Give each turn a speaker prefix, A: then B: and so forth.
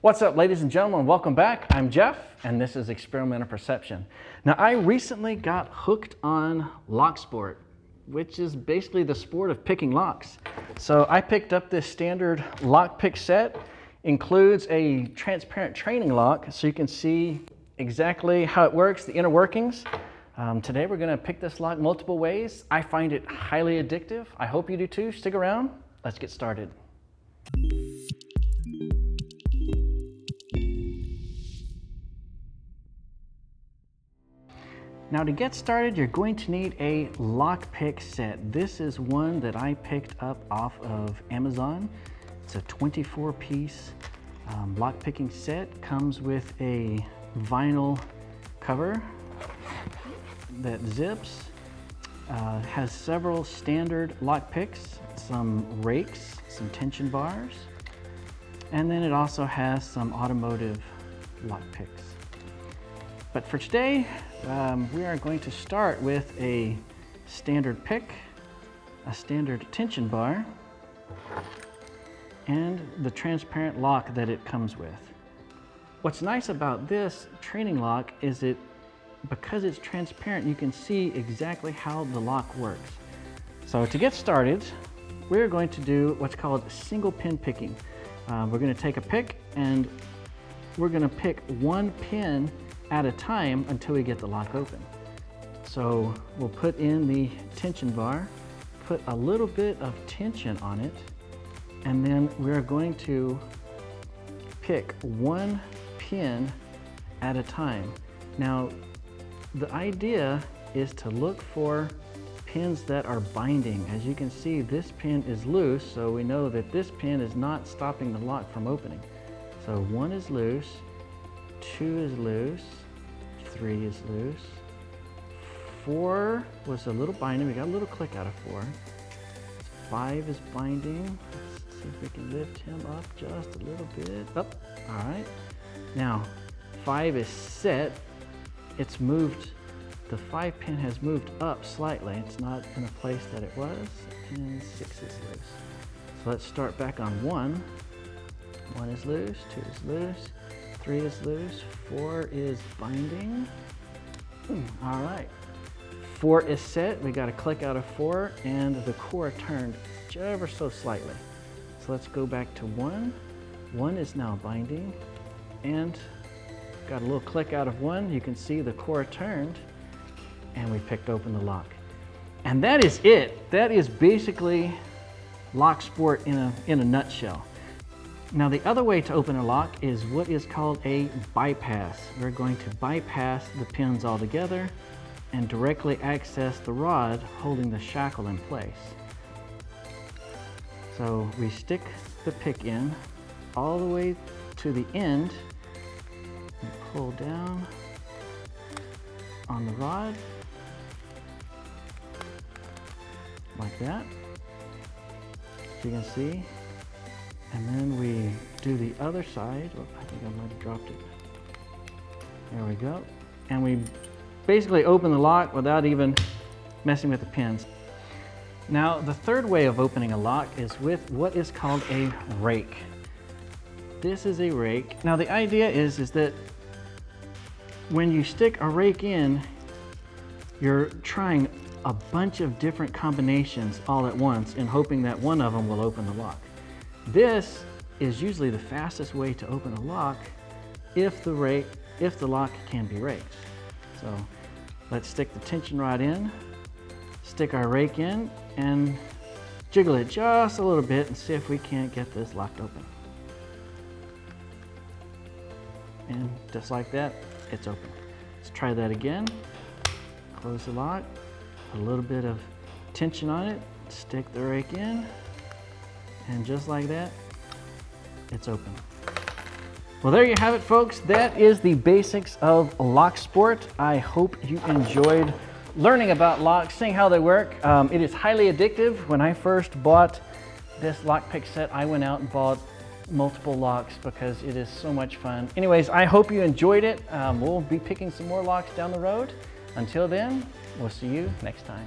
A: What's up, ladies and gentlemen? Welcome back. I'm Jeff, and this is Experimental Perception. Now, I recently got hooked on Locksport, which is basically the sport of picking locks. So I picked up this standard Lockpick set. Includes a transparent training lock, so you can see exactly how it works, the inner workings. Today we're going to pick this lock multiple ways. I find it highly addictive. I hope you do too. Stick around. Let's get started. Now, to get started, you're going to need a Lockpick set. This is one that I picked up off of Amazon. It's a 24-piece lock-picking set. Comes with a vinyl cover that zips. Has several standard lock picks, some rakes, some tension bars, and then it also has some automotive lock picks. But for today, we are going to start with a standard pick, a standard tension bar, and the transparent lock that it comes with. What's nice about this training lock is because it's transparent, you can see exactly how the lock works. So to get started, we're going to do what's called single pin picking. We're going to take a pick and we're going to pick one pin at a time until we get the lock open. So we'll put in the tension bar, put a little bit of tension on it, and then we're going to pick one pin at a time. Now, the idea is to look for pins that are binding. As you can see, this pin is loose, so we know that this pin is not stopping the lock from opening. So 1 is loose, 2 is loose, 3 is loose, 4 was a little binding. We got a little click out of 4. 5 is binding. Let's see if we can lift him up just a little bit. Up. All right. Now, 5 is set. It's moved. The 5 pin has moved up slightly. It's not in a place that it was. And 6 is loose. So let's start back on 1. 1 is loose, 2 is loose, 3 is loose, 4 is binding. All right. 4 is set. We got a click out of 4, and the core turned ever so slightly. So let's go back to 1. 1 is now binding, and got a little click out of 1. You can see the core turned, and we picked open the lock. And that is it. That is basically Locksport in a nutshell. Now, the other way to open a lock is what is called a bypass. We're going to bypass the pins altogether and directly access the rod holding the shackle in place. So we stick the pick in all the way to the end and pull down on the rod like that, so you can see. And then we do the other side. Oh, I think I might have dropped it. There we go. And we basically open the lock without even messing with the pins. Now, the third way of opening a lock is with what is called a rake. This is a rake. Now, the idea is that when you stick a rake in, you're trying a bunch of different combinations all at once and hoping that one of them will open the lock. This is usually the fastest way to open a lock if the lock can be raked. So let's stick the tension rod in, stick our rake in, and jiggle it just a little bit and see if we can't get this locked open. And just like that, it's open. Let's try that again. Close the lock, put a little bit of tension on it, stick the rake in, and just like that, it's open. Well, there you have it, folks. That is the basics of Locksport. I hope you enjoyed learning about locks, seeing how they work. It is highly addictive. When I first bought this Lockpick set, I went out and bought multiple locks because it is so much fun. Anyways, I hope you enjoyed it. We'll be picking some more locks down the road. Until then, we'll see you next time.